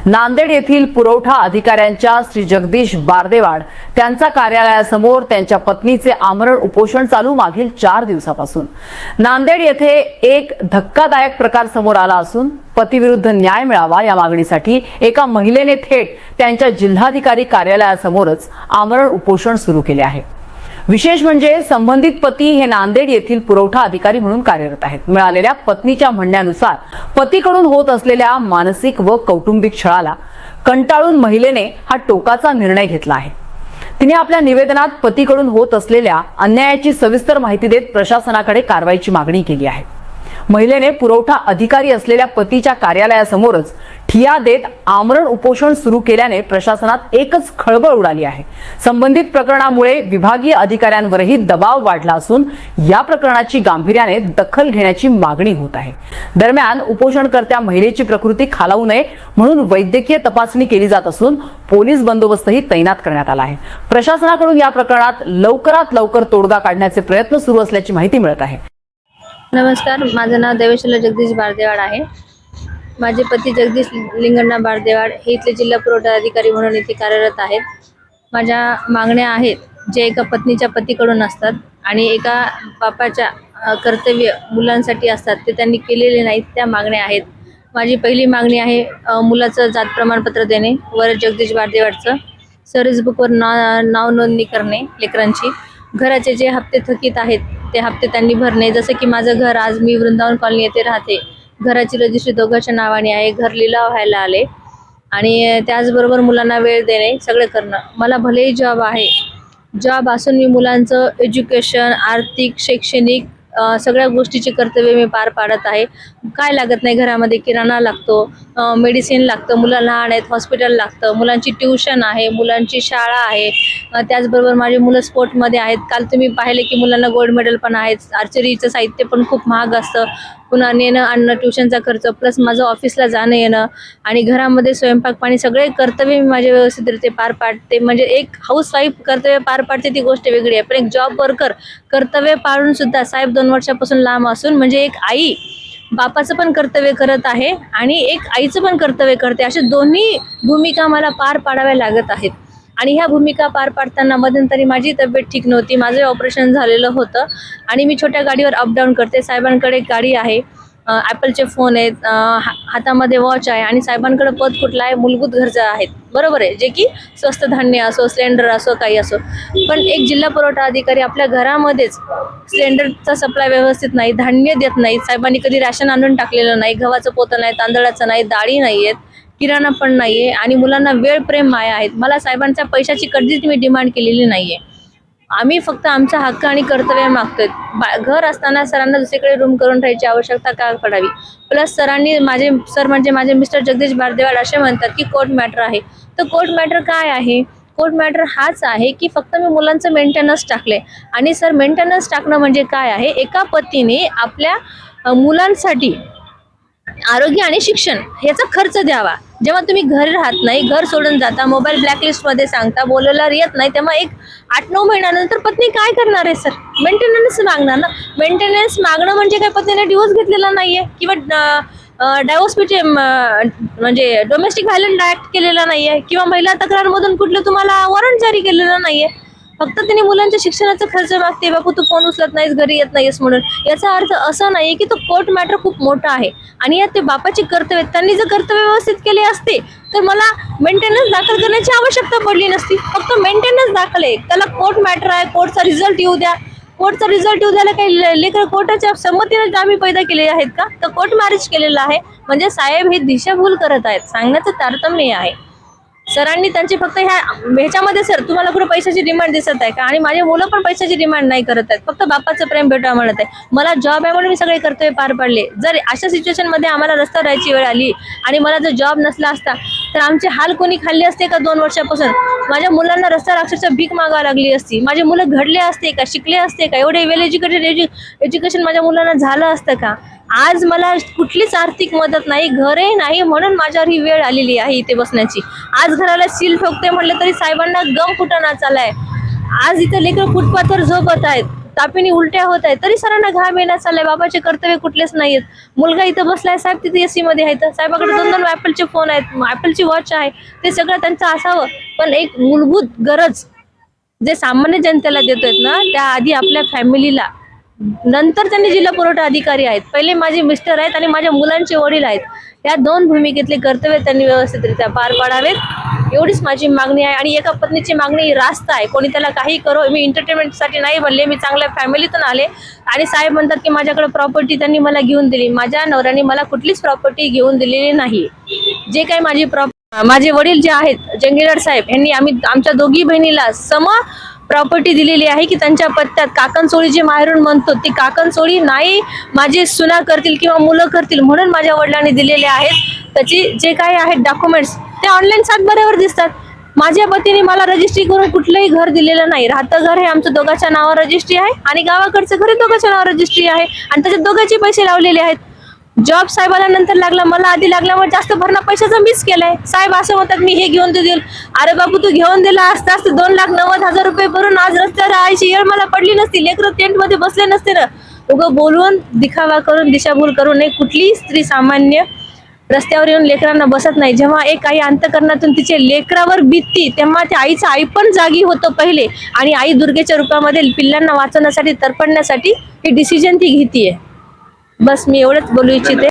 नांदेड येथील पुरवठा अधिकाऱ्यांच्या श्री जगदीश बारदेवाड त्यांच्या कार्यालयासमोर त्यांच्या पत्नीचे आमरण उपोषण चालू मागील 4 दिवसापासून। नांदेड येथे एक धक्कादायक प्रकार समोर आला असून पतीविरुद्ध न्याय मिळावा या मागणीसाठी एका महिलेने थेट त्यांच्या जिल्हाधिकारी कार्यालयासमोरच आमरण उपोषण सुरू केले आहे। विशेष म्हणजे संबंधित पती हे नांदेड येथील पुरवठा अधिकारी म्हणून कार्यरत आहेत। मिळालेल्या पत्नीच्या म्हणण्यानुसार पतीकडून होत असलेल्या मानसिक व कौटुंबिक छळाला कंटाळून महिलेने हा टोकाचा निर्णय घेतला आहे। तिने आपल्या निवेदनात पतीकडून होत असलेल्या अन्यायाची सविस्तर माहिती देत प्रशासनाकडे कारवाईची मागणी केली आहे। महिलेने पुरवठा अधिकारी असलेल्या पतीच्या कार्यालयासमोरच ठिय्या देत आमरण उपोषण सुरू केल्याने प्रशासनात एकच खळबळ उडाली आहे। संबंधित प्रकरणामुळे विभागीय अधिकाऱ्यांवरही दबाव वाढला असून या प्रकरणाची गांभीर्याने दखल घेण्याची मागणी होत आहे। दरम्यान उपोषणकर्त्या महिलेची प्रकृती खालावू नये म्हणून वैद्यकीय तपासणी केली जात असून पोलीस बंदोबस्तही तैनात करण्यात आला आहे। प्रशासनाकडून या प्रकरणात लवकरात लवकर तोडगा काढण्याचे प्रयत्न सुरू असल्याची माहिती मिळत आहे। नमस्कार, माझं नाव देवेश्वर जगदीश बारदेवाड आहे। माझे पती जगदीश लिंगण्णा बारदेवाड हे इथले जिल्हा पुरवठा अधिकारी म्हणून इथे कार्यरत आहेत। माझ्या मागण्या आहेत जे एका पत्नीच्या पतीकडून असतात आणि एका बापाच्या कर्तव्य मुलांसाठी असतात ते त्यांनी केलेले नाहीत, त्या मागण्या आहेत। माझी पहिली मागणी आहे मुलाचं जात प्रमाणपत्र देणे, वर जगदीश बारदेवाडचं सर्व्हिस बुकवर नाव नोंदणी करणे लेकरांची। घराचे जे हप्ते थकीत आहेत ते हप्ते त्यांनी भरणे। जसं की माझं घर, आज मी वृंदावन कॉलनी येथे राहते, घराची रजिस्ट्री दोघांच्या नावाने आहे, घर लिलाव व्हायला आले आणि त्याचबरोबर मुलांना वेळ देणे सगळे करणं। मला भलेही जॉब आहे, जॉब असून मी मुलांचं एज्युकेशन, आर्थिक, शैक्षणिक सगळ्या गोष्टीचे कर्तव्य मी पार पाडत आहे। काय लागत नाही, घरामध्ये किराणा लागतो, मेडिसिन लागतं, मुलं लहान आहेत, हॉस्पिटल लागतं, मुलांची ट्यूशन आहे, मुलांची शाळा आहे, त्याचबरोबर माझी मुलं स्पोर्टमध्ये आहेत। काल तुम्ही पाहिले की मुलांना गोल्ड मेडल पण आहेत। आर्चरीचं साहित्य पण खूप महाग असतं, पुन्हा नेणं आणणं, ट्यूशनचा खर्च, प्लस माझं ऑफिसला जाणं येणं आणि घरामध्ये स्वयंपाक पाणी सगळे कर्तव्य मी माझे व्यवस्थितरित्या पार पाडते। म्हणजे एक हाऊसवाईफ कर्तव्य पार पाडते ती गोष्ट वेगळी आहे, पण एक जॉब वर्कर कर्तव्य पाळून सुद्धा साहेब 2 वर्षापासून लांब असून म्हणजे एक आई बापाचं पण कर्तव्य करत आहे आणि एक आईचं पण कर्तव्य करते। अशा दोन्ही भूमिका मला पार पाडाव्या लागत आहेत आणि ह्या भूमिका पार पाडताना मध्यंतरी माझी तब्येत ठीक नव्हती, माझं ऑपरेशन झालेलं होतं आणि मी छोट्या गाडीवर अपडाऊन करते। साहेबांकडे गाडी आहे, ॲपलचे फोन आहेत, हातामध्ये वॉच आहे आणि साहेबांकडे पद कुठला आहे, मूलभूत गरजा आहेत, बरोबर आहे, जे की स्वस्त धान्य असो, सिलेंडर असो, काही असो। पण एक जिल्हा पुरवठा अधिकारी आपल्या घरामध्येच सिलेंडरचा सप्लाय व्यवस्थित नाही, धान्य देत नाही, साहेबांनी कधी राशन आणून टाकलेलं नाही, गव्हाचं पोतं नाही, तांदळाचं नाही, डाळी नाही आहेत, किराणा पण नाही आहे आणि मुलांना वेळ, प्रेम, माया आहेत। मला साहेबांच्या पैशाची कधीच मी डिमांड केलेली नाही आहे। आम्ही फक्त आमचा हक्क आणि कर्तव्य मागतोय। घर असताना सरांना दुसरीकडे रूम करून ठेवायची आवश्यकता का पडावी? प्लस सरांनी माझे मिस्टर जगदीश बारदेवाड असे म्हणतात की कोर्ट मॅटर आहे, तर कोर्ट मॅटर काय आहे? कोर्ट मॅटर हाच आहे की फक्त मी मुलांचं मेंटेनन्स टाकले आणि सर मेंटेनन्स टाकणं म्हणजे काय आहे? एका पतीने आपल्या मुलांसाठी आरोग्य आणि शिक्षण ह्याचा खर्च द्यावा। जेव्हा तुम्ही घरी राहत नाही, घर सोडून जाता, मोबाईल ब्लॅकलिस्टमध्ये सांगता, बोलायला येत नाही, तेव्हा एक 8-9 महिन्यानंतर पत्नी काय करणार आहे सर? मेंटेनन्स मागणार ना। मेंटेनन्स मागणं म्हणजे काय पत्नीने डिवोर्स घेतलेला नाहीये किंवा डायव्होर्स म्हणजे डोमेस्टिक व्हायलन्स ॲक्ट केलेला नाहीये किंवा महिला तक्रारमधून कुठलं तुम्हाला वॉरंट जारी केलेलं नाहीये। फक्त तिने मुलांच्या शिक्षणाचा खर्च मागते, बापू तू फोन उचलत नाहीस, घरी येत नाहीस म्हणून। याचा अर्थ असा नाही की तो कोर्ट मॅटर खूप मोठा आहे आणि यात ते बापाची कर्तव्य, त्यांनी जर कर्तव्य व्यवस्थित केले असते तर मला मेंटेनन्स दाखल करण्याची आवश्यकता पडली नसती। फक्त मेंटेनन्स दाखल आहे, त्याला कोर्ट मॅटर आहे, कोर्टचा रिझल्ट येऊ द्या। कोर्टचा रिझल्ट येऊ द्यायला काही लेकर कोर्टाच्या संमतीने आम्ही पैदा केले आहेत का? तर कोर्ट मॅरेज केलेलं आहे म्हणजे साहेब हे दिशाभूल करत आहेत, सांगण्याचं तारतम्य आहे। सरांनी त्यांची फक्त ह्याच्यामध्ये सर तुम्हाला कुठे पैशाची डिमांड दिसत आहे का? आणि माझे मुलं पण पैशाची डिमांड नाही करत आहेत, फक्त बापाचं प्रेम भेटावं म्हणत आहे। मला जॉब आहे म्हणून मी सगळे कर्तव्य पार पाडले। जर अशा सिच्युएशनमध्ये आम्हाला रस्त्यावर राहायची वेळ आली आणि मला जर जॉब नसला असता तर आमचे हाल कोणी खाल्ले असते का? 2 वर्षापासून माझ्या मुलांना रस्त्यावर अक्षरशः भीक मागावी लागली असती, माझे मुलं घडले असते का, शिकले असते का, एवढे वेल एज्युकेशन माझ्या मुलांना झालं असतं का? आज मला कुठलीच आर्थिक मदत नाही, घरही नाही, म्हणून माझ्यावर ही वेळ आलेली आहे इथे बसण्याची। आज घराला सील ठोकते म्हटलं तरी साहेबांना गम फुटाणा चालाय। आज इथे लेकरं फुटपाथवर झोपत आहेत, तापीने उलट्या होत आहे, तरी सरांना घाम येण्यात चाललाय. बाबाचे कर्तव्य कुठलेच नाहीयेत. मुलगा इथं बसलाय, साहेब तिथे एसी मध्ये आहेत, साहेबाकडे 2-2 ऍपलचे फोन आहेत, ऍपलची वॉच आहे, ते सगळं त्यांचं असावं. पण एक मूलभूत गरज जे सामान्य जनतेला देतोय ना, त्या आधी आपल्या फॅमिलीला, नंतर त्यांनी जिल्हा पुरवठा अधिकारी आहेत, पहिले माझे मिस्टर आहेत आणि माझ्या मुलांचे वडील आहेत. या 2 भूमिकेतले कर्तव्य त्यांनी व्यवस्थितरित्या पार पाडावेत, एवढीच माझी मागणी आहे. आणि एका पत्नीची मागणी रास्त आहे. कोणी त्याला काही करो, मी एंटरटेनमेंटसाठी नाही म्हणले, मी चांगल्या फॅमिलीतून आले. आणि साहेब म्हणतात की माझ्याकडे प्रॉपर्टी त्यांनी मला घेऊन दिली. माझ्या नवऱ्याने मला कुठलीच प्रॉपर्टी घेऊन दिलेली नाही. जे काही माझे वडील जे आहेत जंगीरदार साहेब यांनी आमच्या दोघी बहिणीला सम प्रॉपर्टी दिलेली आहे की त्यांच्या पत्त्यात काकणचोळी जे माहेरून म्हणतो ती काकणचोळी नाही माझे सुना करतील किंवा मुलं करतील म्हणून माझ्या वडिलांनी दिलेले आहेत. त्याची जे काही आहेत डॉक्युमेंट्स ते ऑनलाईन सातबाऱ्यावर दिसतात. माझ्या पतीने मला रजिस्ट्री करून कुठलंही घर दिलेलं नाही. राहतं घर हे आमचं दोघांच्या नावावर रजिस्ट्री आहे आणि गावाकडचं घर दोघांच्या नावावर रजिस्ट्री आहे आणि त्याच्यात दोघांचे पैसे लावलेले आहेत. जॉब साहेबाला नंतर लागला, मला आधी लागल्यामुळे जास्त भरणा पैशाचा मिस केलाय. साहेब असं म्हणतात मी हे घेऊन देईल. अरे बाबू तू घेऊन दिला असता 2,90,000 रुपये भरून आज रस्त्यावर राहायची येळ मला पडली नसती, लेकरं टेंट मध्ये बसले नसते ना. उगं बोलून दिखावा करून दिशाभूल करू नये. कुठलीही स्त्री सामान्य रस्त्यावर येऊन लेकरांना बसत नाही. जेव्हा एक आई अंतकरणातून तिचे लेकरावर बीतती तेव्हा त्या आईचं आई पण जागी होतं पहिले आणि आई दुर्गेच्या रूपामध्ये पिल्लांना वाचवण्यासाठी तरपडण्यासाठी हे डिसिजन ती घेतीये. बस मी एवढंच बोलू इच्छिते.